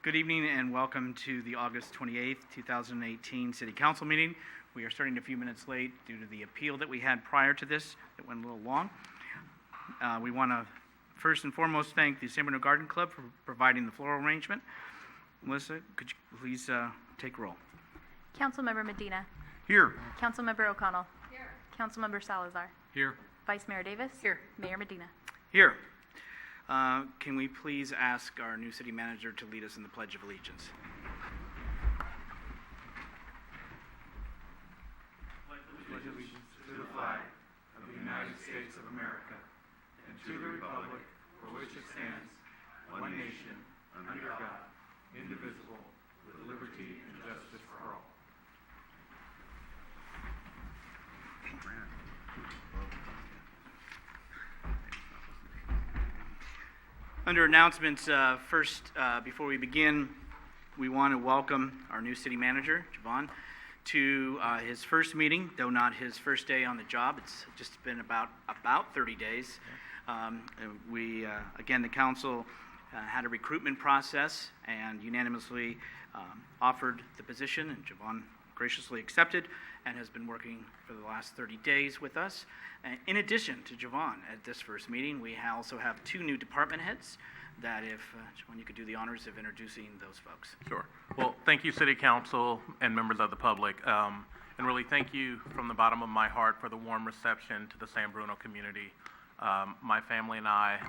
Good evening and welcome to the August 28th, 2018 City Council meeting. We are starting a few minutes late due to the appeal that we had prior to this that went a little long. We want to first and foremost thank the San Bruno Garden Club for providing the floral arrangement. Melissa, could you please take roll? Councilmember Medina. Here. Councilmember O'Connell. Here. Councilmember Salazar. Here. Vice Mayor Davis. Here. Mayor Medina. Here. Can we please ask our new city manager to lead us in the Pledge of Allegiance? Pledge allegiance to the flag of the United States of America and to the republic for which it stands, one nation, under God, indivisible, with liberty and justice for all. Under announcements, first, before we begin, we want to welcome our new city manager, Javon, to his first meeting, though not his first day on the job. It's just been about 30 days. Again, the council had a recruitment process and unanimously offered the position, and Javon graciously accepted and has been working for the last 30 days with us. In addition to Javon, at this first meeting, we also have two new department heads that if, Javon, you could do the honors of introducing those folks. Sure. Well, thank you, City Council and members of the public. And really thank you from the bottom of my heart for the warm reception to the San Bruno community. My family and I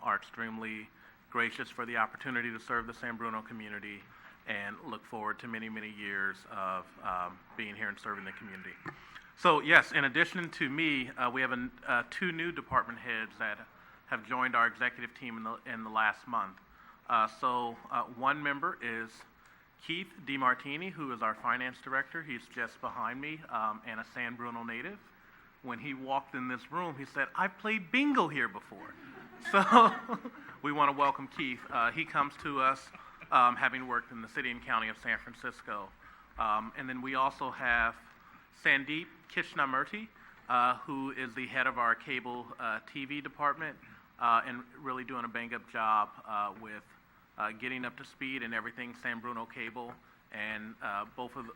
are extremely gracious for the opportunity to serve the San Bruno community and look forward to many, many years of being here and serving the community. So yes, in addition to me, we have two new department heads that have joined our executive team in the last month. One member is Keith DiMartini, who is our finance director. He's just behind me and a San Bruno native. When he walked in this room, he said, "I've played bingo here before." So we want to welcome Keith. He comes to us having worked in the city and county of San Francisco. And then we also have Sandeep Krishnamurti, who is the head of our cable TV department and really doing a bang-up job with getting up to speed and everything San Bruno Cable. And both of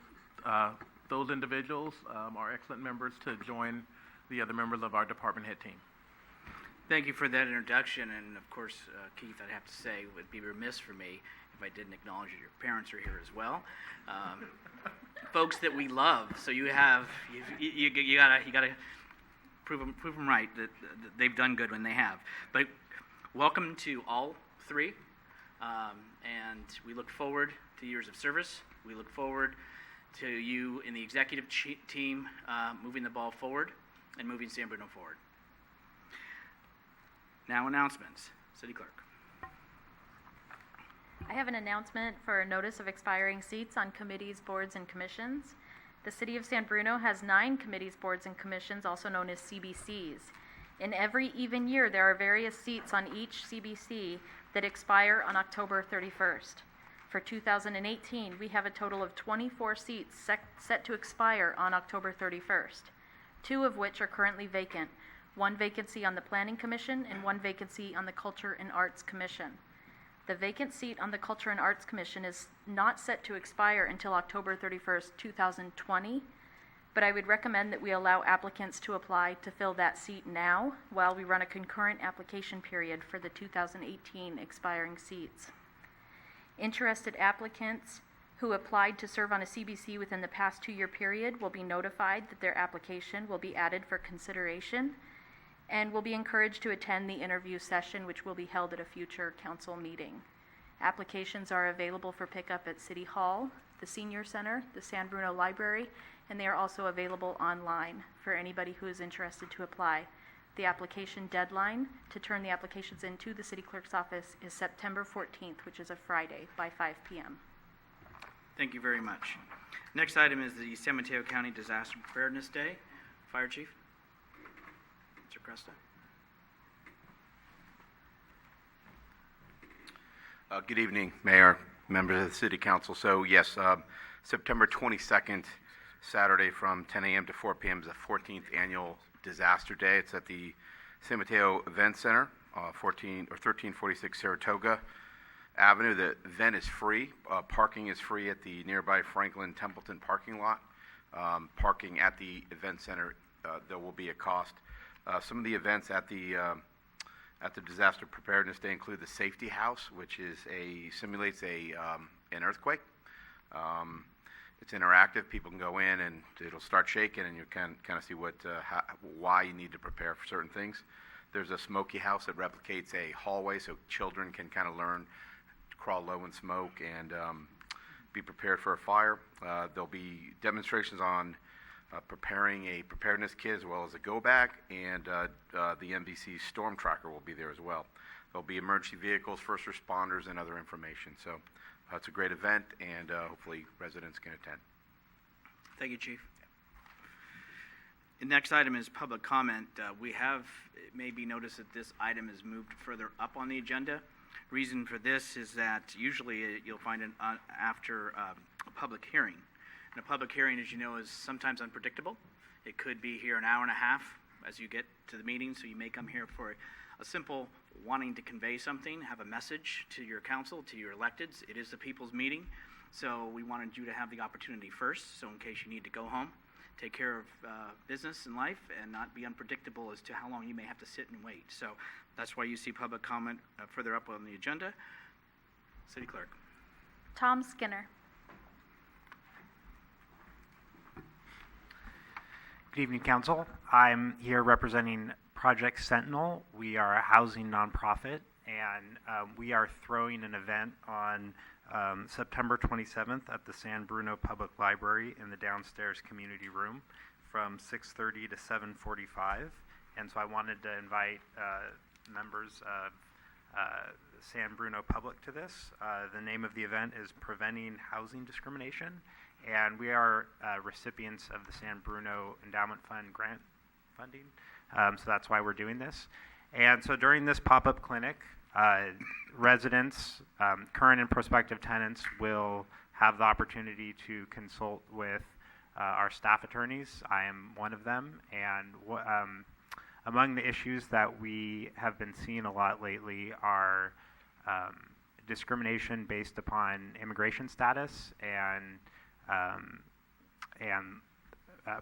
those individuals are excellent members to join the other members of our department head team. Thank you for that introduction, and of course, Keith, I'd have to say, it would be remiss for me if I didn't acknowledge that your parents are here as well. Folks that we love, so you gotta prove them right that they've done good when they have. But welcome to all three, and we look forward to years of service. We look forward to you in the executive team moving the ball forward and moving San Bruno forward. Now announcements. City Clerk. I have an announcement for a notice of expiring seats on committees, boards, and commissions. The City of San Bruno has 9 committees, boards, and commissions, also known as CBCs. In every even year, there are various seats on each CBC that expire on October 31st. For 2018, we have a total of 24 seats set to expire on October 31st, 2 of which are currently vacant, 1 vacancy on the Planning Commission and 1 vacancy on the Culture and Arts Commission. The vacant seat on the Culture and Arts Commission is not set to expire until October 31st, 2020, but I would recommend that we allow applicants to apply to fill that seat now while we run a concurrent application period for the 2018 expiring seats. Interested applicants who applied to serve on a CBC within the past 2-year period will be notified that their application will be added for consideration and will be encouraged to attend the interview session, which will be held at a future council meeting. Applications are available for pickup at City Hall, the Senior Center, the San Bruno Library, and they are also available online for anybody who is interested to apply. The application deadline to turn the applications into the City Clerk's office is September 14th, which is a Friday, by 5 p.m. Thank you very much. Next item is the San Mateo County Disaster Preparedness Day. Fire Chief. Mr. Cresta. Good evening, Mayor, members of the City Council. So yes, September 22nd, Saturday from 10 a.m. to 4 p.m. is the 14th annual Disaster Day. It's at the San Mateo Event Center, 1346 Saratoga. Avenue. The event is free. Parking is free at the nearby Franklin Templeton parking lot. Parking at the event center, there will be a cost. Some of the events at the disaster preparedness day include the safety house, which simulates an earthquake. It's interactive. People can go in and it'll start shaking, and you can kind of see why you need to prepare for certain things. There's a smoky house that replicates a hallway, so children can kind of learn to crawl low in smoke and be prepared for a fire. There'll be demonstrations on preparing a preparedness kit as well as a go bag, and the NBC Storm Tracker will be there as well. There'll be emergency vehicles, first responders, and other information. So it's a great event, and hopefully residents can attend. Thank you, Chief. The next item is public comment. It may be noticed that this item is moved further up on the agenda. Reason for this is that usually you'll find it after a public hearing. And a public hearing, as you know, is sometimes unpredictable. It could be here an hour and a half as you get to the meeting, so you may come here for a simple wanting to convey something, have a message to your council, to your electeds. It is the people's meeting, so we wanted you to have the opportunity first, so in case you need to go home, take care of business in life and not be unpredictable as to how long you may have to sit and wait. So that's why you see public comment further up on the agenda. City Clerk. Tom Skinner. Good evening, Council. I'm here representing Project Sentinel. We are a housing nonprofit, and we are throwing an event on September 27th at the San Bruno Public Library in the downstairs community room from 6:30 to 7:45. And so I wanted to invite members of San Bruno Public to this. The name of the event is Preventing Housing Discrimination, and we are recipients of the San Bruno Endowment Fund grant funding. So that's why we're doing this. And so during this pop-up clinic, residents, current and prospective tenants will have the opportunity to consult with our staff attorneys. I am one of them, and among the issues that we have been seeing a lot lately are discrimination based upon immigration status and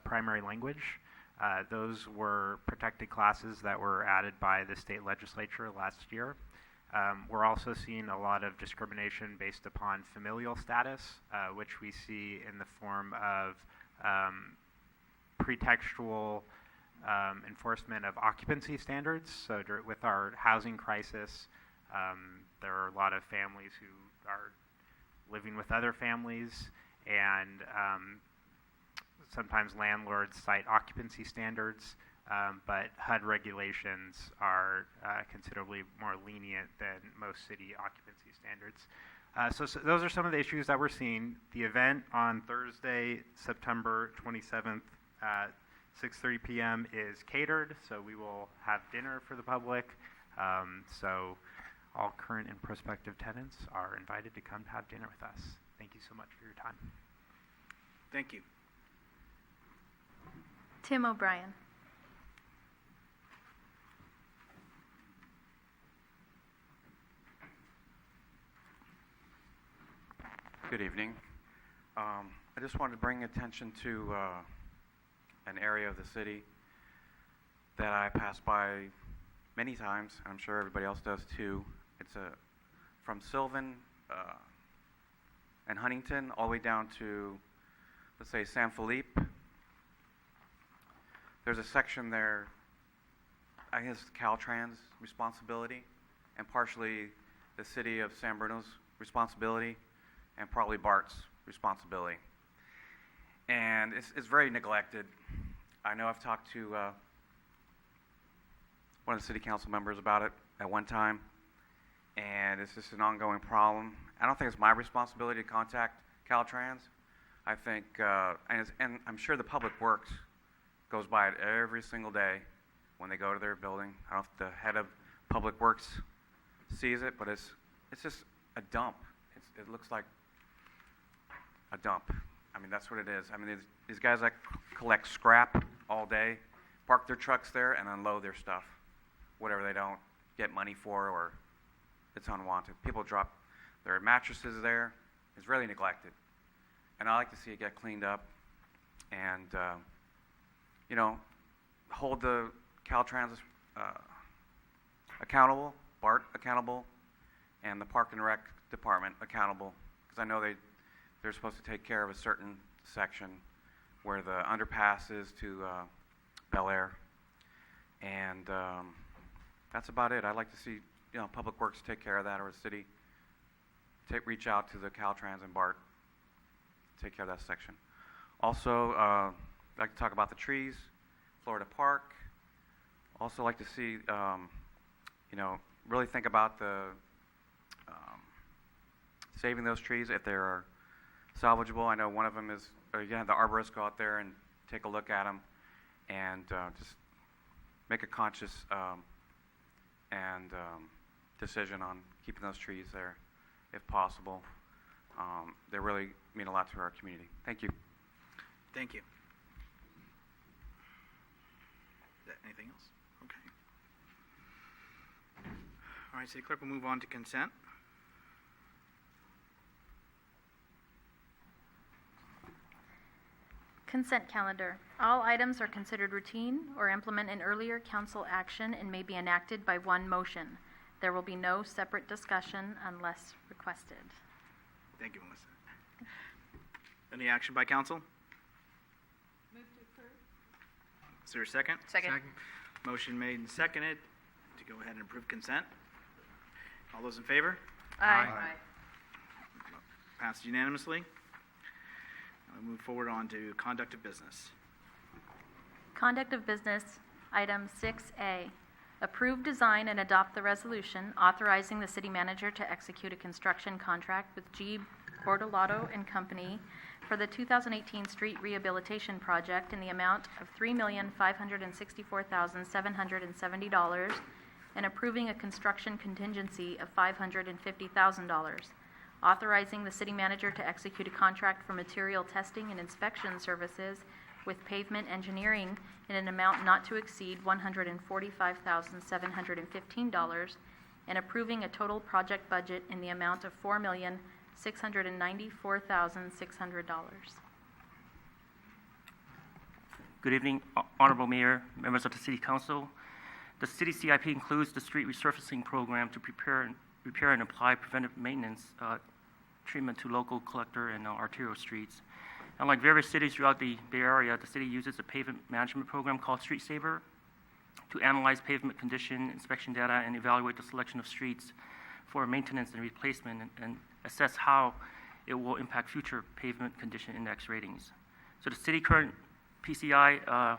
primary language. Those were protected classes that were added by the state legislature last year. We're also seeing a lot of discrimination based upon familial status, which we see in the form of pretextual enforcement of occupancy standards. So with our housing crisis, there are a lot of families who are living with other families, and sometimes landlords cite occupancy standards, but HUD regulations are considerably more lenient than most city occupancy standards. So those are some of the issues that we're seeing. The event on Thursday, September 27th at 6:30 p.m. is catered, so we will have dinner for the public. So all current and prospective tenants are invited to come have dinner with us. Thank you so much for your time. Thank you. Tim O'Brien. Good evening. I just wanted to bring attention to an area of the city that I pass by many times. I'm sure everybody else does too. It's from Sylvan and Huntington all the way down to, let's say, San Felipe. There's a section there, I guess Caltrans' responsibility, and partially the city of San Bruno's responsibility, and probably BART's responsibility. And it's very neglected. I know I've talked to one of the city council members about it at one time, and it's just an ongoing problem. I don't think it's my responsibility to contact Caltrans. I think, and I'm sure the Public Works goes by it every single day when they go to their building. I don't know if the head of Public Works sees it, but it's just a dump. It looks like a dump. I mean, that's what it is. I mean, these guys that collect scrap all day, park their trucks there and unload their stuff, whatever they don't get money for, or it's unwanted. People drop There are mattresses there. It's really neglected. And I like to see it get cleaned up and, you know, hold the Caltrans accountable, BART accountable, and the Park and Rec Department accountable, because I know they're supposed to take care of a certain section where the underpass is to Bel Air. And that's about it. I'd like to see, you know, Public Works take care of that, or the city reach out to the Caltrans and BART, take care of that section. Also, I'd like to talk about the trees, Florida Park. Also like to see, you know, really think about the saving those trees if they're salvageable. I know one of them is, you can have the arborists go out there and take a look at them and just make a conscious decision on keeping those trees there if possible. They really mean a lot to our community. Thank you. Thank you. Anything else? Okay. All right, City Clerk, we'll move on to consent. Consent calendar. All items are considered routine or implement an earlier council action and may be enacted by one motion. There will be no separate discussion unless requested. Thank you, Melissa. Any action by council? Move to approve. Is there a second? Second. Motion made and seconded to go ahead and approve consent. All those in favor? Aye. Passed unanimously. We'll move forward on to conduct of business. Conduct of business, item 6A. Approve, design, and adopt the resolution authorizing the city manager to execute a construction contract with G. Bortolotto and Company for the 2018 street rehabilitation project in the amount of $3,564,770 and approving a construction contingency of $550,000. Authorizing the city manager to execute a contract for material testing and inspection services with Pavement Engineering in an amount not to exceed $145,715 and approving a total project budget in the amount of $4,694,600. Good evening, Honorable Mayor, members of the City Council. The City CIP includes the street resurfacing program to repair and apply preventive maintenance treatment to local collector and arterial streets. Unlike various cities throughout the Bay Area, the city uses a pavement management program called Street Saver to analyze pavement condition, inspection data, and evaluate the selection of streets for maintenance and replacement and assess how it will impact future pavement condition index ratings. So the city current PCI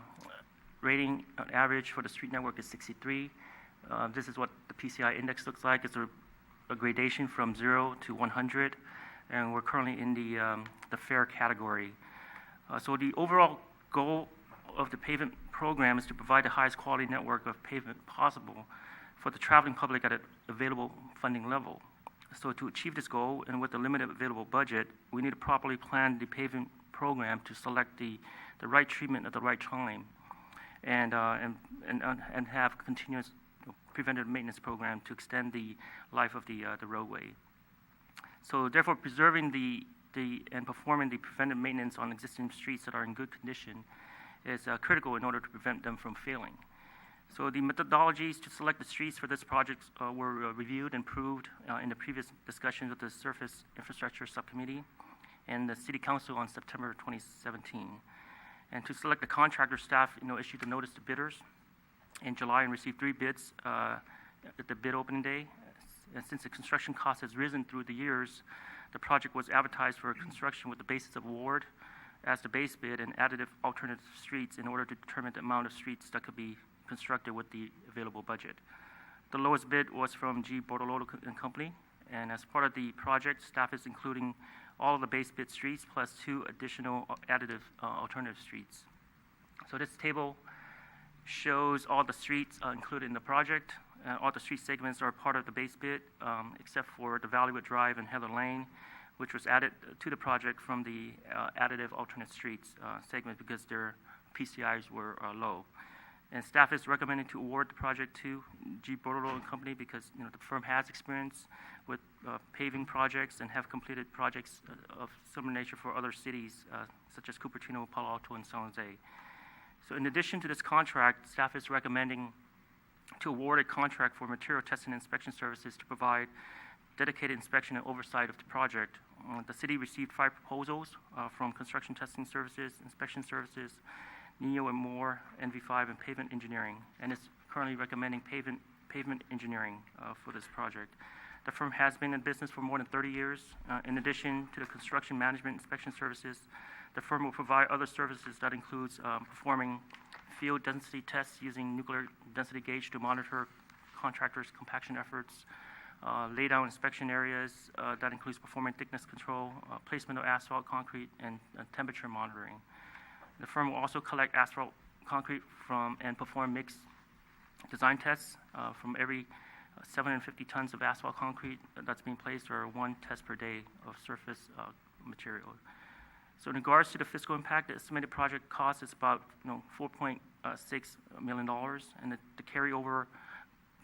rating average for the street network is 63. This is what the PCI index looks like. It's a gradation from 0 to 100, and we're currently in the fair category. So the overall goal of the pavement program is to provide the highest quality network of pavement possible for the traveling public at an available funding level. So to achieve this goal, and with the limited available budget, we need to properly plan the pavement program to select the right treatment at the right time, and have continuous preventive maintenance program to extend the life of the roadway. So therefore, preserving and performing the preventive maintenance on existing streets that are in good condition is critical in order to prevent them from failing. So the methodologies to select the streets for this project were reviewed and approved in the previous discussions of the Surface Infrastructure Subcommittee and the City Council on September 2017. And to select the contractor, staff issued a notice to bidders in July and received 3 bids at the bid opening day. And since the construction cost has risen through the years, the project was advertised for construction with the basis of award as the base bid and additive alternative streets in order to determine the amount of streets that could be constructed with the available budget. The lowest bid was from G. Bortolotto and Company, and as part of the project, staff is including all of the base bid streets plus 2 additional additive alternative streets. So this table shows all the streets included in the project. All the street segments are part of the base bid, except for the Valleywood Drive and Heather Lane, which was added to the project from the additive alternate streets segment because their PCIs were low. And staff is recommending to award the project to G. Bortolotto and Company because the firm has experience with paving projects and have completed projects of similar nature for other cities, such as Cupertino, Palo Alto, and San Jose. So in addition to this contract, staff is recommending to award a contract for material testing and inspection services to provide dedicated inspection and oversight of the project. The city received 5 proposals from Construction Testing Services, Inspection Services, Neo and More, NV5, and Pavement Engineering, and is currently recommending pavement engineering for this project. The firm has been in business for more than 30 years. In addition to the construction management inspection services, the firm will provide other services that includes performing field density tests using nuclear density gauge to monitor contractors' compaction efforts, lay-down inspection areas, that includes performing thickness control, placement of asphalt concrete, and temperature monitoring. The firm will also collect asphalt concrete from and perform mixed design tests from every 750 tons of asphalt concrete that's being placed, or 1 test per day of surface material. So in regards to the fiscal impact, the estimated project cost is about $4.6 million, and the carryover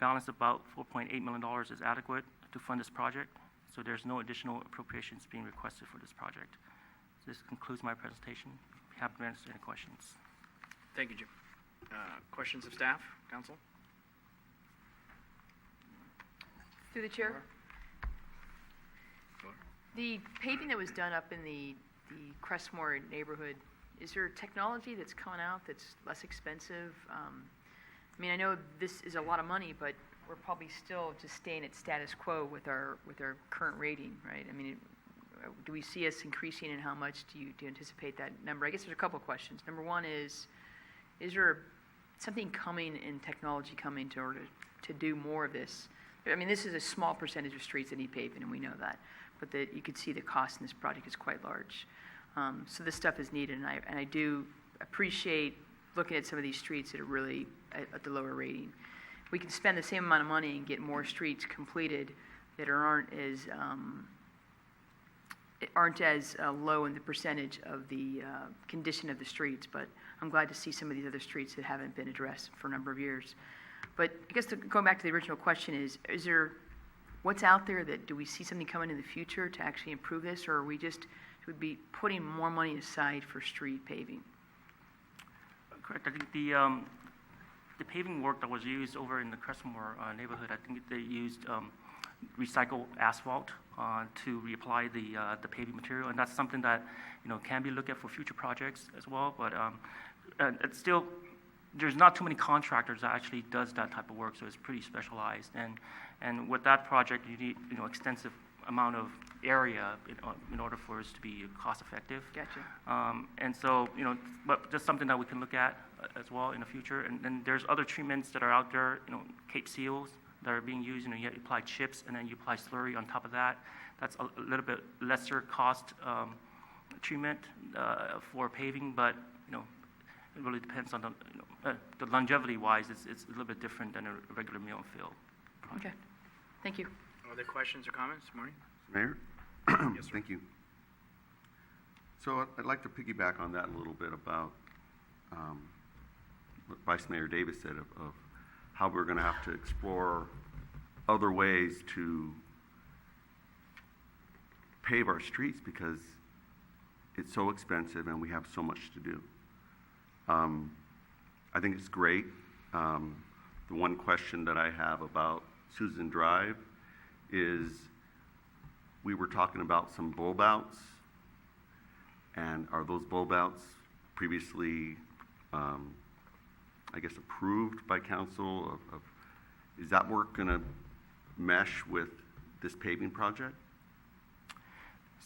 balance of about $4.8 million is adequate to fund this project. So there's no additional appropriations being requested for this project. So this concludes my presentation. Happy to answer any questions. Thank you, Jim. Questions of staff, council? Through the chair. The paving that was done up in the Crestmore neighborhood, is there technology that's coming out that's less expensive? I mean, I know this is a lot of money, but we're probably still just staying at status quo with our current rating, right? I mean, do we see us increasing, and how much do you anticipate that number? I guess there's a couple of questions. Number one is there something coming in technology coming to order to do more of this? I mean, this is a small percentage of streets that need paving, and we know that. But that you could see the cost in this project is quite large. So this stuff is needed, and I do appreciate looking at some of these streets that are really at the lower rating. We can spend the same amount of money and get more streets completed that aren't as low in the percentage of the condition of the streets. But I'm glad to see some of these other streets that haven't been addressed for a number of years. But I guess going back to the original question is there, what's out there that, do we see something coming in the future to actually improve this, or are we just, would be putting more money aside for street paving? Correct. I think the paving work that was used over in the Crestmore neighborhood, I think they used recycled asphalt to reapply the paving material, and that's something that can be looked at for future projects as well. But it's still, there's not too many contractors that actually does that type of work, so it's pretty specialized. And with that project, you need extensive amount of area in order for us to be cost effective. Gotcha. And so but just something that we can look at as well in the future. And then there's other treatments that are out there, Cape seals that are being used. You apply chips and then you apply slurry on top of that. That's a little bit lesser cost treatment for paving, but it really depends on the longevity wise. It's a little bit different than a regular mill and fill project. Okay. Thank you. Other questions or comments this morning? Mayor? Yes, sir. Thank you. So I'd like to piggyback on that a little bit about what Vice Mayor Davis said of how we're going to have to explore other ways to pave our streets because it's so expensive and we have so much to do. I think it's great. The one question that I have about Susan Drive is we were talking about some bulb outs, and are those bulb outs previously, I guess, approved by council? Is that work going to mesh with this paving project?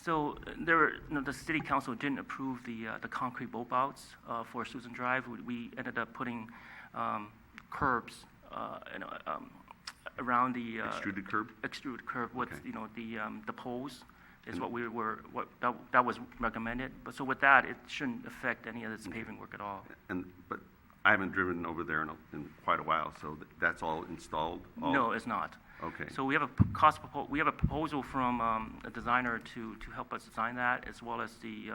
So the city council didn't approve the concrete bulb outs for Susan Drive. We ended up putting curbs around the Extruded curb? Extruded curb with Okay. The poles is that was recommended. But so with that, it shouldn't affect any of this paving work at all. But I haven't driven over there in quite a while, so that's all installed? No, it's not. Okay. So we have a proposal from a designer to help us design that, as well as the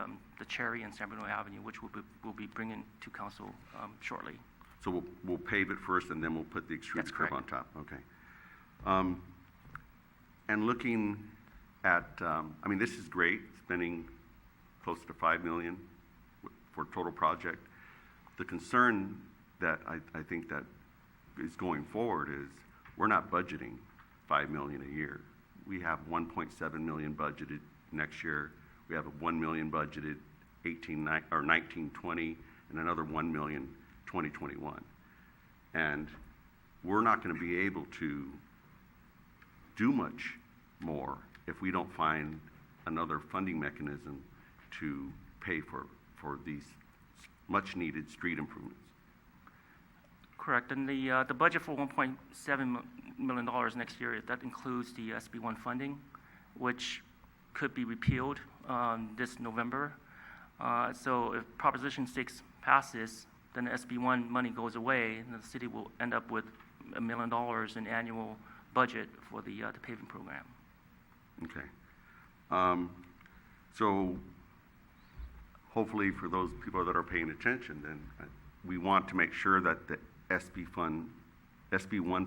Cherry and San Bruno Avenue, which we'll be bringing to council shortly. So we'll pave it first, and then we'll put the extruded That's curb correct. on top? Okay. And looking at, I mean, this is great, spending close to $5 million for total project. The concern that I think that is going forward is we're not budgeting $5 million a year. We have $1.7 million budgeted next year. We have a $1 million budgeted 19-20, and another $1 million 2021. And we're not going to be able to do much more if we don't find another funding mechanism to pay for these much-needed street improvements. Correct, and the budget for $1.7 million next year, that includes the SB1 funding, which could be repealed this November. So if Proposition 6 passes, then the SB1 money goes away, and the city will end up with $1 million in annual budget for the paving program. Okay. So hopefully for those people that are paying attention, then we want to make sure that the SB1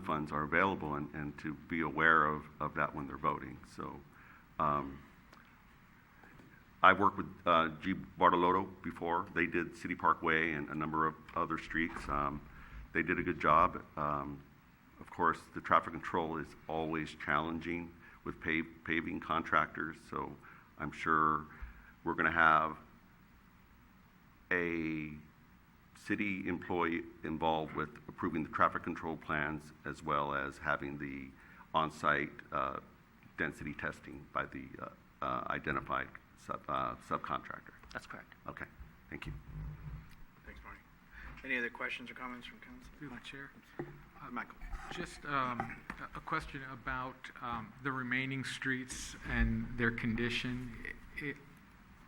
funds are available and to be aware of that when they're voting. So I've worked with G. Bartolotto before. They did City Parkway and a number of other streets. They did a good job. Of course, the traffic control is always challenging with paving contractors, so I'm sure we're going to have a city employee involved with approving the traffic control plans as well as having the on-site density testing by the identified subcontractor. That's correct. Okay, thank you. Thanks, Marty. Any other questions or comments from council? Through the chair. Michael. Just a question about the remaining streets and their condition.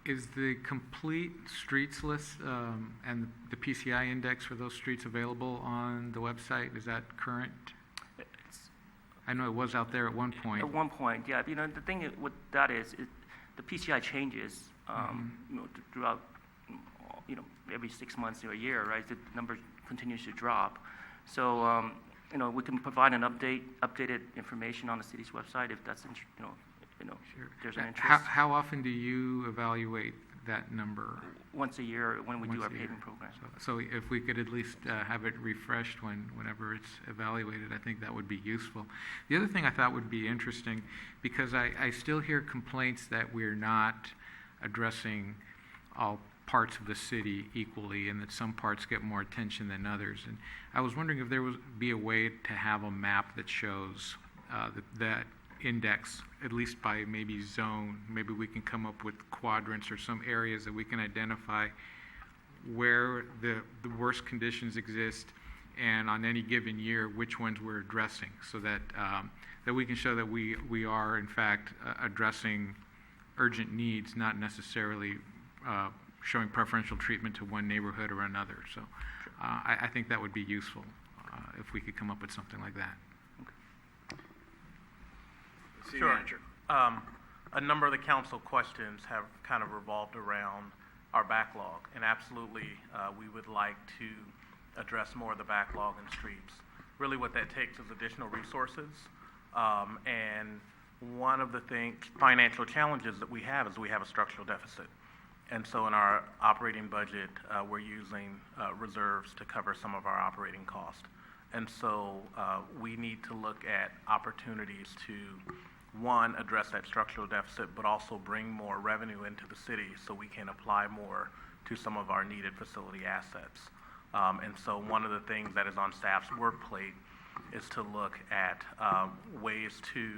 Is the complete streets list and the PCI index for those streets available on the website? Is that current? I know it was out there at one point. At one point, yeah. You know, the thing with that is the PCI changes you know, throughout, you know, every 6 months or a year, right? The number continues to drop. So, you know, we can provide an updated information on the city's website if that's, Sure. if there's an interest. How often do you evaluate that number? Once a year when we do Once our a year. paving program. So if we could at least have it refreshed whenever it's evaluated, I think that would be useful. The other thing I thought would be interesting, because I still hear complaints that we're not addressing all parts of the city equally and that some parts get more attention than others. And I was wondering if there would be a way to have a map that shows that index, at least by maybe zone. Maybe we can come up with quadrants or some areas that we can identify where the worst conditions exist, and on any given year, which ones we're addressing, so that that we can show that we are, in fact, addressing urgent needs, not necessarily showing preferential treatment to one neighborhood or another. So I think that would be useful if we could come up with something like that. City Sure. manager. A number of the council questions have kind of revolved around our backlog, and absolutely, we would like to address more of the backlog in streets. Really what that takes is additional resources, and one of the financial challenges that we have is we have a structural deficit. And so in our operating budget, we're using reserves to cover some of our operating costs. And so we need to look at opportunities to, one, address that structural deficit, but also bring more revenue into the city so we can apply more to some of our needed facility assets. And so one of the things that is on staff's work plate is to look at ways to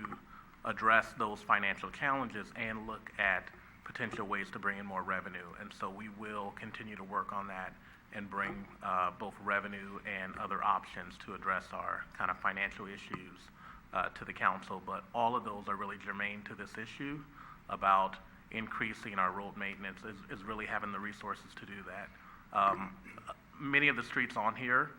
address those financial challenges and look at potential ways to bring in more revenue. And so we will continue to work on that and bring both revenue and other options to address our kind of financial issues to the council. But all of those are really germane to this issue about increasing our road maintenance, is really having the resources to do that. Many of the streets on here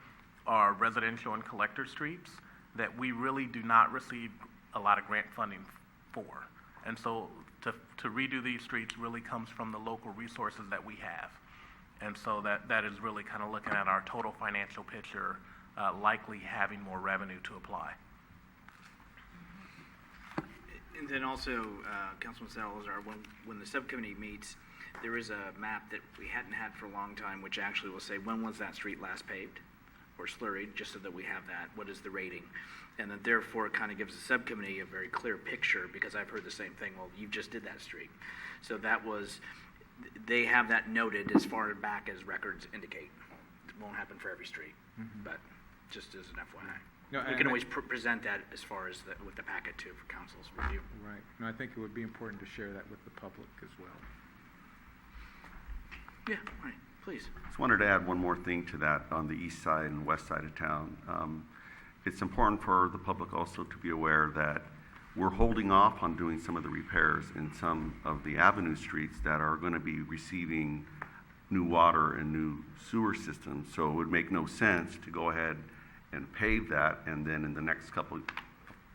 are residential and collector streets that we really do not receive a lot of grant funding for. And so to redo these streets really comes from the local resources that we have. And so that is really kind of looking at our total financial picture, likely having more revenue to apply. And then also, Councilman Salazar, when the subcommittee meets, there is a map that we hadn't had for a long time, which actually will say, when was that street last paved or slurried, just so that we have that, what is the rating? And then therefore, it kind of gives the subcommittee a very clear picture, because I've heard the same thing, well, you just did that street. So that was, they have that noted as far back as records indicate. It won't happen for every street, but just as an FYI. No, We and can I- always present that as far as with the packet too for council's review. Right. No, I think it would be important to share that with the public as well. Yeah, right, please. Just wanted to add one more thing to that on the east side and west side of town. It's important for the public also to be aware that we're holding off on doing some of the repairs in some of the avenue streets that are going to be receiving new water and new sewer systems. So it would make no sense to go ahead and pave that, and then in the next couple,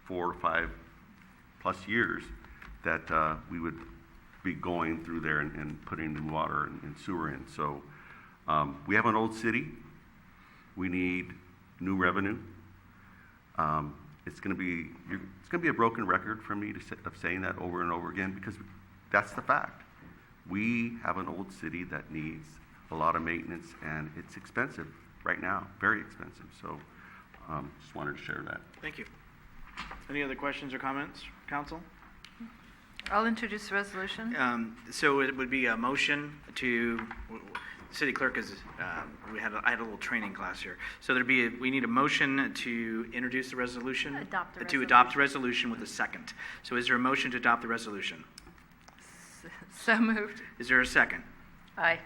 4 or 5 plus years, that we would be going through there and putting new water and sewer in. So we have an old city. We need new revenue. It's going to be a broken record for me of saying that over and over again, because that's the fact. We have an old city that needs a lot of maintenance, and it's expensive right now, very expensive. So just wanted to share that. Thank you. Any other questions or comments, council? I'll introduce the resolution. So it would be a motion to, city clerk is, I had a little training class here. So we need a motion to introduce the resolution? Adopt the To adopt the resolution with a second. So is there a motion to adopt the resolution? So moved. Is there a second? Aye.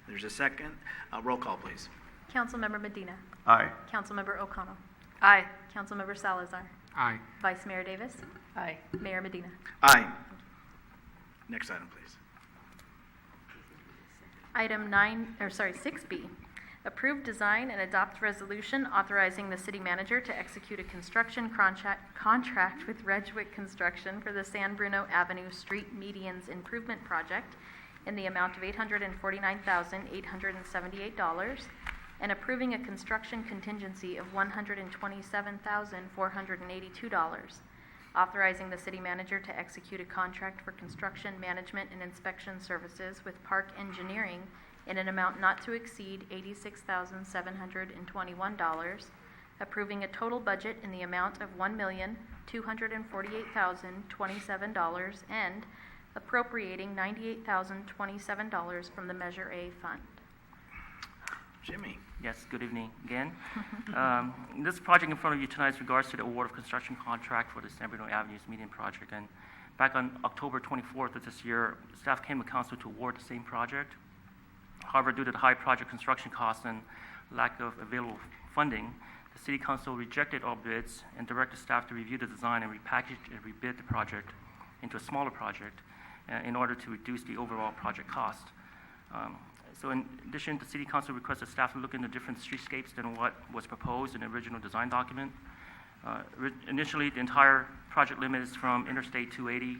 There's a second. Roll call, please. Councilmember Medina. Aye. Councilmember O'Connell. Aye. Councilmember Salazar. Aye. Vice Mayor Davis. Aye. Mayor Medina. Aye. Next item, please. Item 6B, approve design and adopt resolution authorizing the city manager to execute a construction contract with Redgwick Construction for the San Bruno Avenue Street Medians Improvement Project in the amount of $849,878, and approving a construction contingency of $127,482, authorizing the city manager to execute a contract for construction management and inspection services with Park Engineering in an amount not to exceed $86,721, approving a total budget in the amount of $1,248,027, and appropriating $98,027 from the Measure A fund. Jimmy. Yes, good evening again. This project in front of you tonight is regards to the award of construction contract for the San Bruno Avenues median project. And back on October 24th of this year, staff came to council to award the same project. However, due to the high project construction costs and lack of available funding, the city council rejected all bids and directed staff to review the design and repackage and rebid the project into a smaller project in order to reduce the overall project cost. So in addition, the city council requested staff to look into different streetscapes than what was proposed in the original design document. Initially, the entire project limit is from Interstate 280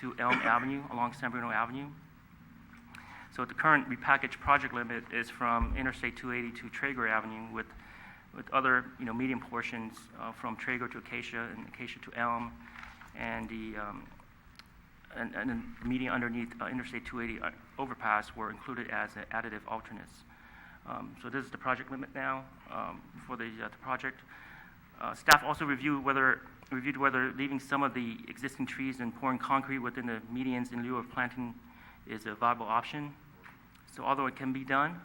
to Elm Avenue along San Bruno Avenue. So the current repackaged project limit is from Interstate 280 to Traeger Avenue with other medium portions from Traeger to Acacia and Acacia to Elm, and the median underneath Interstate 280 overpass were included as additive alternates. So this is the project limit now for the project. Staff also reviewed whether leaving some of the existing trees and pouring concrete within the medians in lieu of planting is a viable option. So although it can be done,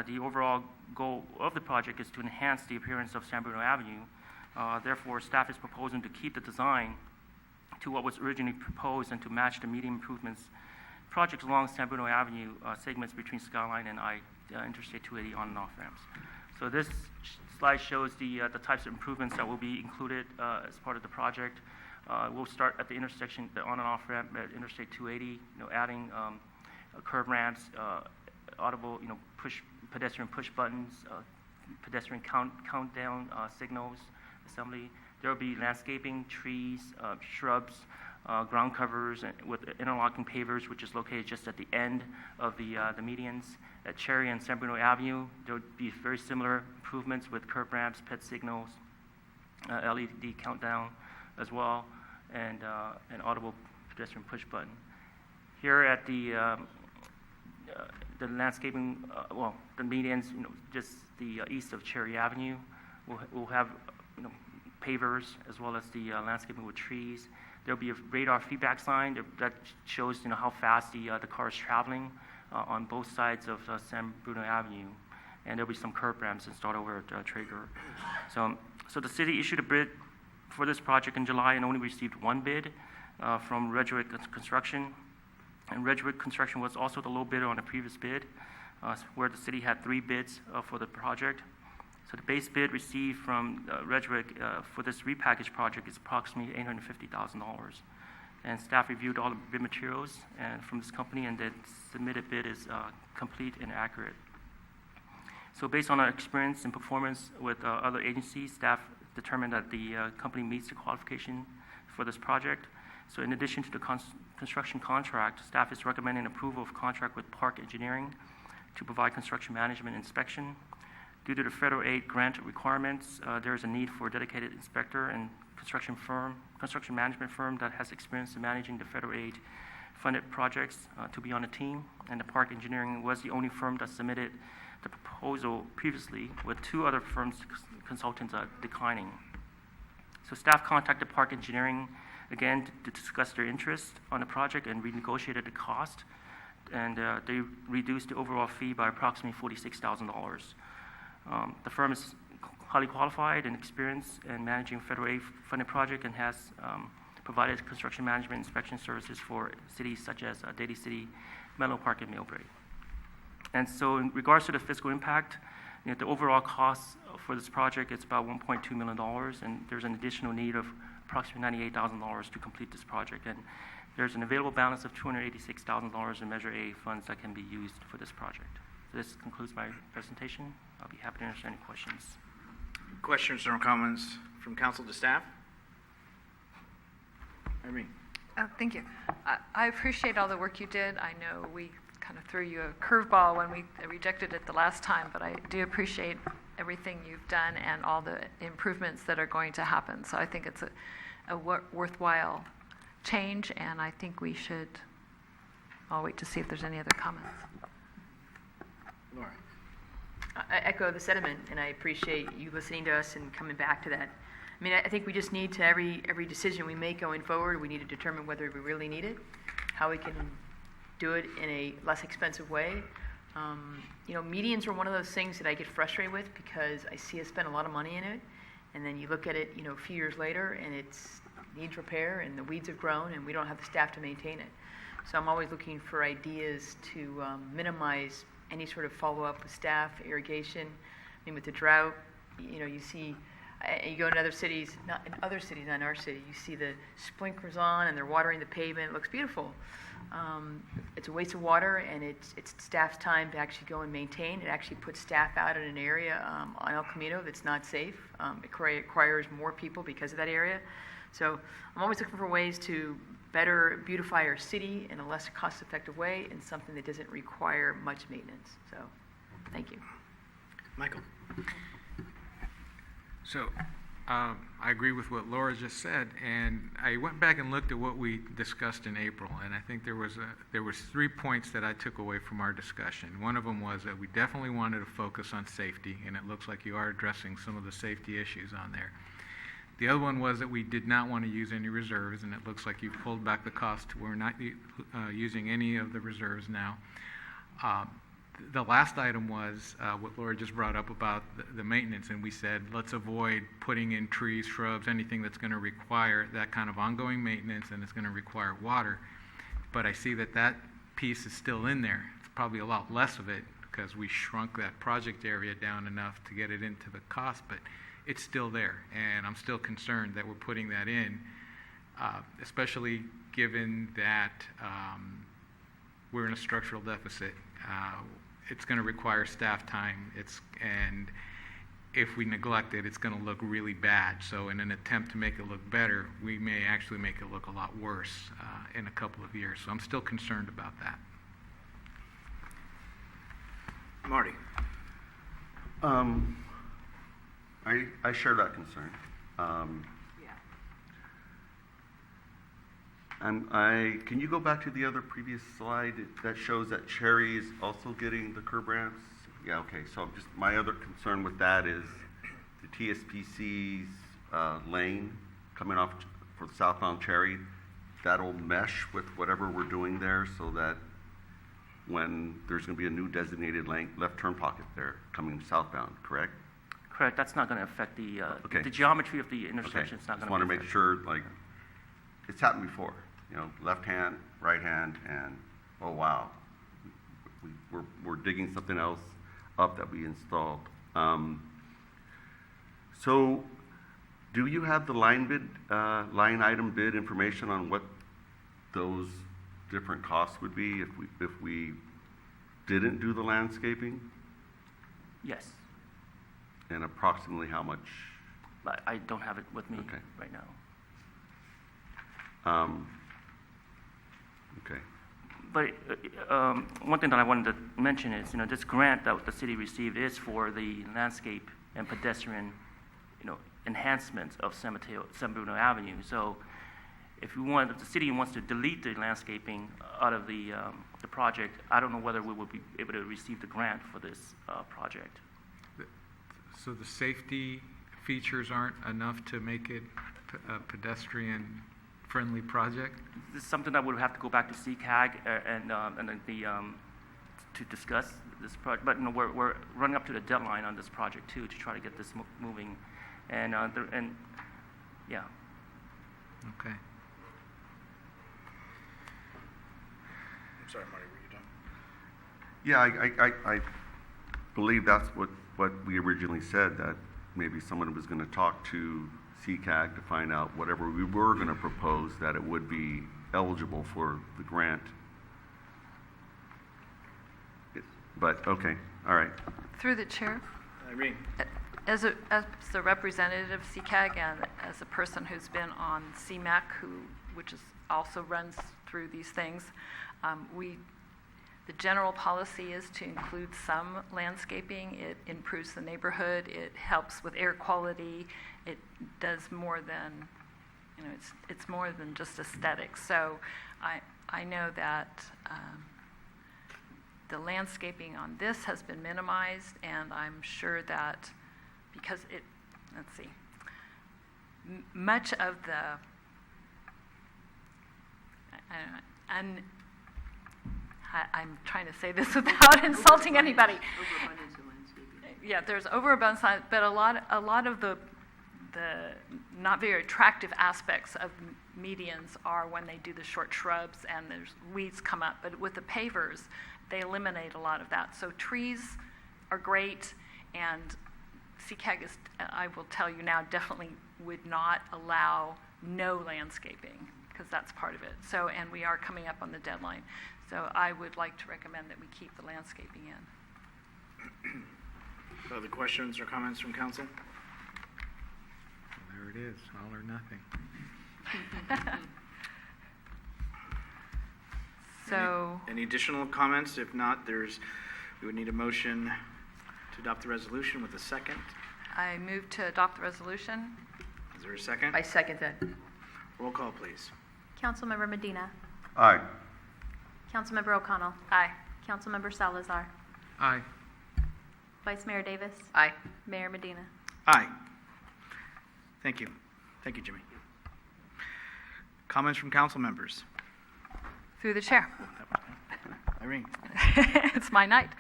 the overall goal of the project is to enhance the appearance of San Bruno Avenue. Therefore, staff is proposing to keep the design to what was originally proposed and to match the median improvements projects along San Bruno Avenue segments between Skyline and Interstate 280 on and off ramps. So this slide shows the types of improvements that will be included as part of the project. We'll start at the intersection, the on and off ramp at Interstate 280, adding curb ramps, audible, pedestrian push buttons, pedestrian countdown signals assembly. There will be landscaping, trees, shrubs, ground covers with interlocking pavers, which is located just at the end of the medians. At Cherry and San Bruno Avenue, there would be very similar improvements with curb ramps, ped signals, LED countdown as well. and an audible pedestrian push button. Here at the landscaping, the medians, just the east of Cherry Avenue, we'll have, pavers as well as the landscaping with trees. There'll be a radar feedback sign that shows, how fast the car is traveling on both sides of San Bruno Avenue, and there'll be some curb ramps installed over at Traeger. So the city issued a bid for this project in July and only received one bid from Redwood Construction. And Redwood Construction was also the low bidder on the previous bid, where the city had 3 bids for the project. So the base bid received from Redwood for this repackaged project is approximately $850,000. And staff reviewed all the bid materials and from this company, and the submitted bid is complete and accurate. So based on our experience and performance with other agencies, staff determined that the company meets the qualification for this project. So in addition to the construction contract, staff is recommending approval of contract with Park Engineering to provide construction management inspection. Due to the federal aid grant requirements, there is a need for a dedicated inspector and construction management firm that has experience in managing the federal aid funded projects to be on the team. And the Park Engineering was the only firm that submitted the proposal previously, with 2 other firms consultants declining. So staff contacted Park Engineering again to discuss their interest on the project and renegotiated the cost, and they reduced the overall fee by approximately $46,000. The firm is highly qualified and experienced in managing federal aid funded project and has provided construction management inspection services for cities such as Daly City, Menlo Park, and Millbrae. And so in regards to the fiscal impact, the overall cost for this project is about $1.2 million, and there's an additional need of approximately $98,000 to complete this project. And there's an available balance of $286,000 in Measure A funds that can be used for this project. So this concludes my presentation. I'll be happy to answer any questions. Questions or comments from council to staff? Irene. Thank you. I appreciate all the work you did. I know we kind of threw you a curveball when we rejected it the last time, but I do appreciate everything you've done and all the improvements that are going to happen. So I think it's a worthwhile change, and I think we should. I'll wait to see if there's any other comments. Laura. I echo the sentiment, and I appreciate you listening to us and coming back to that. I mean, I think we just need to, every decision we make going forward, we need to determine whether we really need it, how we can do it in a less expensive way. Medians are one of those things that I get frustrated with because I see us spend a lot of money in it, and then you look at it, a few years later, and it needs repair, and the weeds have grown, and we don't have the staff to maintain it. So I'm always looking for ideas to minimize any sort of follow-up with staff, irrigation. I mean, with the drought, you see, you go in other cities, not in other cities, not in our city, you see the sprinklers on and they're watering the pavement. It looks beautiful. It's a waste of water, and it's staff's time to actually go and maintain. It actually puts staff out in an area on El Camino that's not safe. It requires more people because of that area. So I'm always looking for ways to better beautify our city in a less cost-effective way and something that doesn't require much maintenance. So, thank you. Michael. So, I agree with what Laura just said, and I went back and looked at what we discussed in April, and I think there was 3 points that I took away from our discussion. One of them was that we definitely wanted to focus on safety, and it looks like you are addressing some of the safety issues on there. The other one was that we did not want to use any reserves, and it looks like you've pulled back the cost. We're not using any of the reserves now. The last item was what Laura just brought up about the maintenance, and we said let's avoid putting in trees, shrubs, anything that's going to require that kind of ongoing maintenance and it's going to require water. But I see that piece is still in there. It's probably a lot less of it because we shrunk that project area down enough to get it into the cost, but it's still there, and I'm still concerned that we're putting that in, especially given that we're in a structural deficit. It's going to require staff time, and if we neglect it, it's going to look really bad. So in an attempt to make it look better, we may actually make it look a lot worse in a couple of years. So I'm still concerned about that. Marty. I share that concern. Can you go back to the other previous slide that shows that Cherry is also getting the curb ramps? Yeah, okay, so just my other concern with that is the TSPC's lane coming off for the southbound Cherry, that'll mesh with whatever we're doing there so that when there's going to be a new designated lane, left turn pocket there coming southbound, correct? Correct, that's not going to affect the Okay. geometry of the Okay, intersection. It's not just going to want to make sure, like, it's happened before, you know, left hand, right hand, and, oh, wow, we're digging something else up that we installed. So, do you have the line item bid information on what those different costs would be if we didn't do the landscaping? Yes, And approximately how much? but I don't have it with me Okay. right now. Okay. But one thing that I wanted to mention is, this grant that the city received is for the landscape and pedestrian, enhancements of San Bruno Avenue. So if the city wants to delete the landscaping out of the project, I don't know whether we would be able to receive the grant for this project. So the safety features aren't enough to make it a pedestrian-friendly project? This is something that would have to go back to CCAG to discuss this project. But we're running up to the deadline on this project too to try to get this moving, and yeah. Okay. I'm sorry, Marty, were you done? Yeah, I believe that's what we originally said, that maybe someone was going to talk to CCAG to find out whatever we were going to propose, that it would be eligible for the grant. But, okay, all right. Through the chair, Irene? as the representative of CCAG and as a person who's been on CMAC, which also runs through these things, the general policy is to include some landscaping. It improves the neighborhood. It helps with air quality. It does more than, it's more than just aesthetics. So I know that the landscaping on this has been minimized, and I'm sure that because let's see, much of the, I'm trying to say this without insulting anybody. Overabundance of landscaping. Yeah, there's overabundance, but a lot of the not very attractive aspects of medians are when they do the short shrubs and there's weeds come up. But with the pavers, they eliminate a lot of that. So trees are great, and CCAG is, I will tell you now, definitely would not allow no landscaping, because that's part of it. So, and we are coming up on the deadline. So I would like to recommend that we keep the landscaping in. Other questions or comments from council? Well, there it is, all or nothing. So, Any additional comments? If not, we would need a motion to adopt the resolution with a second. I move to adopt the resolution. Is there a second? I second that. Roll call, please. Councilmember Medina. Aye. Councilmember O'Connell. Aye. Councilmember Salazar. Aye. Vice Mayor Davis. Aye. Mayor Medina. Aye. Thank you. Thank you, Jimmy. Comments from council members? Through the chair. Irene? It's my night.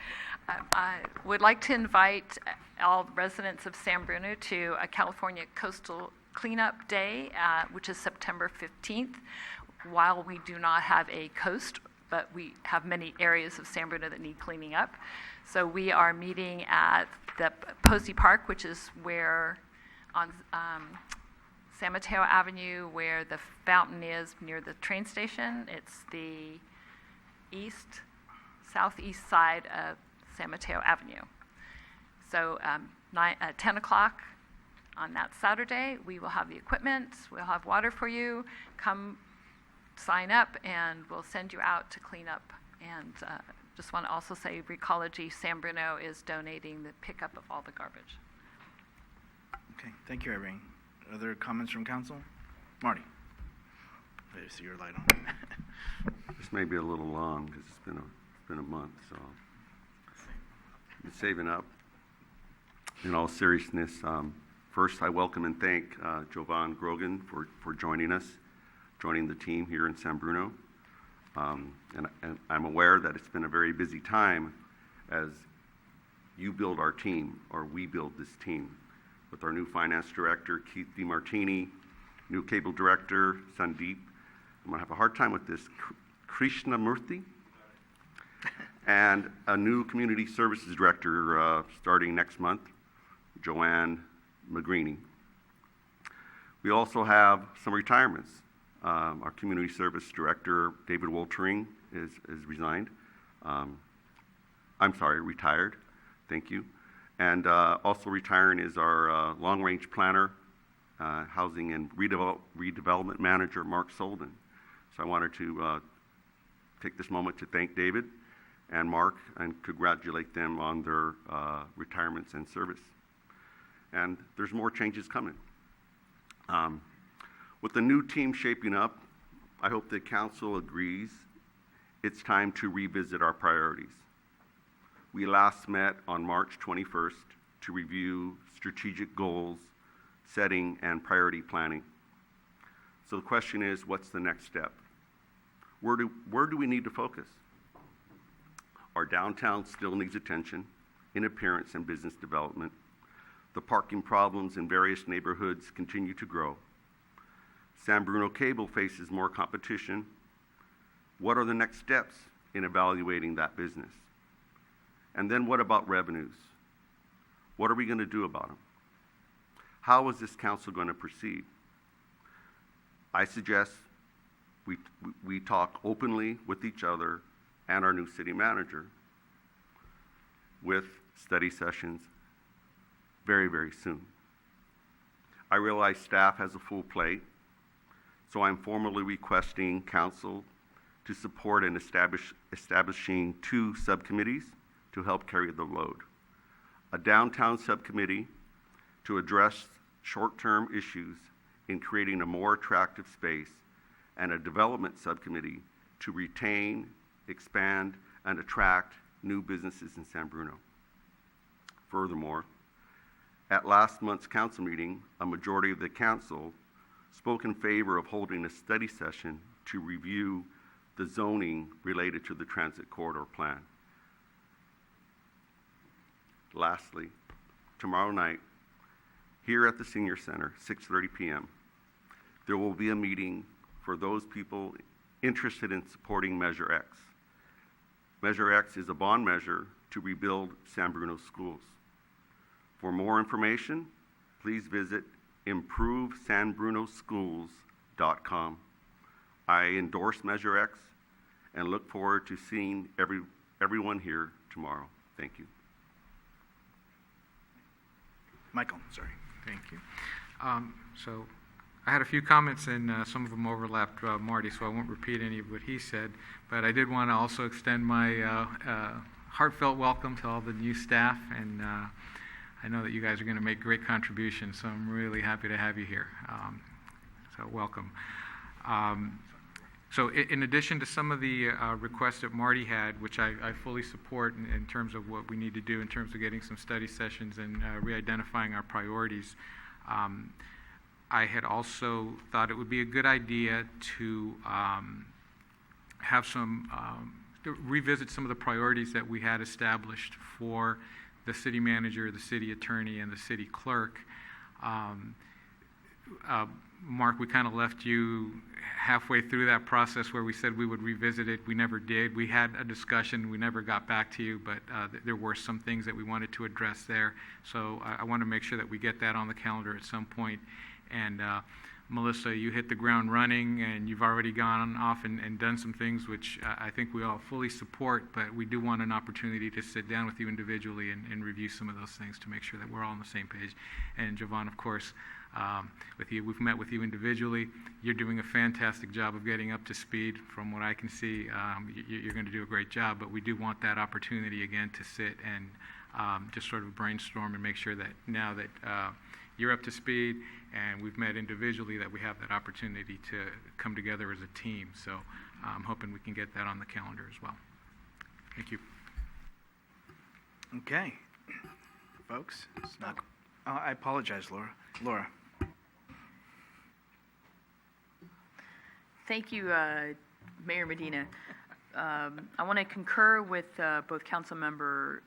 I would like to invite all residents of San Bruno to a California Coastal Cleanup Day, which is September 15th. While we do not have a coast, but we have many areas of San Bruno that need cleaning up. So we are meeting at the Posey Park, which is where on San Mateo Avenue, where the fountain is near the train station. It's the southeast side of San Mateo Avenue. So at 10 o'clock on that Saturday, we will have the equipment, we'll have water for you. Come sign up and we'll send you out to clean up. And just want to also say Recology San Bruno is donating the pickup of all the garbage. Okay, thank you, Irene. Other comments from council? Marty? I see your light on. This may be a little long because it's been a month, so I'm saving up. In all seriousness, first I welcome and thank Jovan Grogan for joining the team here in San Bruno. And I'm aware that it's been a very busy time as you build our team, or we build this team, with our new finance director, Keith DiMartini, new cable director, Sandeep. I'm going to have a hard time with this, Krishnamurthy, and a new community services director starting next month, Joanne McGreeny. We also have some retirements. Our community service director, David Woltering, is resigned. Retired. Thank you. And also retiring is our long-range planner, housing and redevelopment manager, Mark Solden. So I wanted to take this moment to thank David and Mark and congratulate them on their retirements and service. And there's more changes coming. With the new team shaping up, I hope the council agrees it's time to revisit our priorities. We last met on March 21st to review strategic goals, setting, and priority planning. So the question is, what's the next step? Where do we need to focus? Our downtown still needs attention in appearance and business development. The parking problems in various neighborhoods continue to grow. San Bruno Cable faces more competition. What are the next steps in evaluating that business? And then what about revenues? What are we going to do about them? How is this council going to proceed? I suggest we talk openly with each other and our new city manager with study sessions very, very soon. I realize staff has a full plate, so I'm formally requesting council to support and establishing 2 subcommittees to help carry the load. A downtown subcommittee to address short-term issues in creating a more attractive space, and a development subcommittee to retain, expand, and attract new businesses in San Bruno. Furthermore, at last month's council meeting, a majority of the council spoke in favor of holding a study session to review the zoning related to the transit corridor plan. Lastly, tomorrow night, here at the Senior Center, 6:30 p.m., there will be a meeting for those people interested in supporting Measure X. Measure X is a bond measure to rebuild San Bruno schools. For more information, please visit improvesanbrunoschools.com. I endorse Measure X and look forward to seeing everyone here tomorrow. Thank you. Michael, sorry. Thank you. So I had a few comments, and some of them overlapped Marty, so I won't repeat any of what he said. But I did want to also extend my heartfelt welcome to all the new staff, and I know that you guys are going to make great contributions, so I'm really happy to have you here. So welcome. So in addition to some of the requests that Marty had, which I fully support in terms of what we need to do in terms of getting some study sessions and re-identifying our priorities, I had also thought it would be a good idea to have some, to revisit some of the priorities that we had established for the city manager, the city attorney, and the city clerk. Mark, we kind of left you halfway through that process where we said we would revisit it. We never did. We had a discussion. We never got back to you, but there were some things that we wanted to address there. So I want to make sure that we get that on the calendar at some point. And Melissa, you hit the ground running, and you've already gone off and done some things which I think we all fully support, but we do want an opportunity to sit down with you individually and review some of those things to make sure that we're all on the same page. And Jovan, of course, with you, we've met with you individually. You're doing a fantastic job of getting up to speed. From what I can see, you're going to do a great job, but we do want that opportunity again to sit and just sort of brainstorm and make sure that now that you're up to speed, and we've met individually that we have that opportunity to come together as a team. So I'm hoping we can get that on the calendar as well. Thank you. Okay. Folks, it's not, I apologize, Laura. Laura. Thank you, Mayor Medina. I want to concur with both Councilmember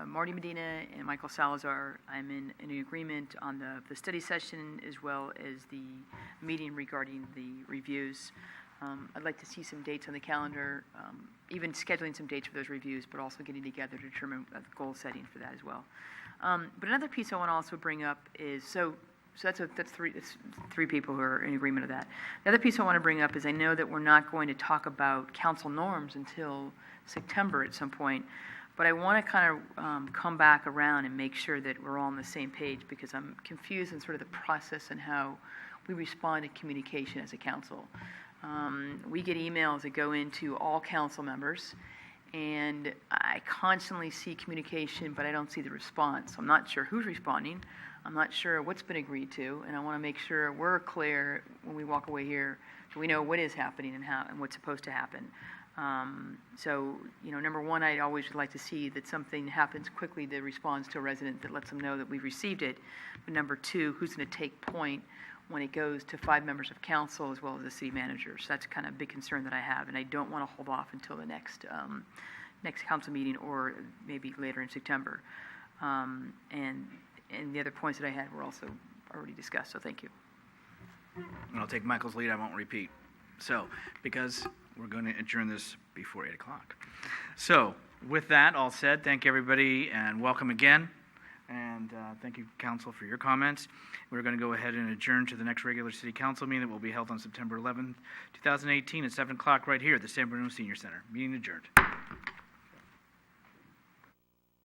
Marty Medina and Michael Salazar. I'm in agreement on the study session as well as the meeting regarding the reviews. I'd like to see some dates on the calendar, even scheduling some dates for those reviews, but also getting together to determine the goal setting for that as well. But another piece I want to also bring up is, so that's three people who are in agreement of that. The other piece I want to bring up is I know that we're not going to talk about council norms until September at some point, but I want to kind of come back around and make sure that we're all on the same page, because I'm confused in sort of the process and how we respond to communication as a council. We get emails that go into all council members, and I constantly see communication, but I don't see the response. I'm not sure who's responding. I'm not sure what's been agreed to, and I want to make sure we're clear when we walk away here, so we know what is happening and how and what's supposed to happen. So, number one, I'd always like to see that something happens quickly that responds to a resident that lets them know that we've received it. But number two, who's going to take point when it goes to 5 members of council as well as the city manager? So that's kind of a big concern that I have, and I don't want to hold off until the next council meeting or maybe later in September. And the other points that I had were also already discussed, so thank you. And I'll take Michael's lead. I won't repeat. So, because we're going to adjourn this before 8 o'clock. So, with that all said, thank everybody and welcome again. And thank you, Council, for your comments. We're going to go ahead and adjourn to the next regular City Council meeting that will be held on September 11th, 2018 at 7 o'clock right here at the San Bruno Senior Center. Meeting adjourned.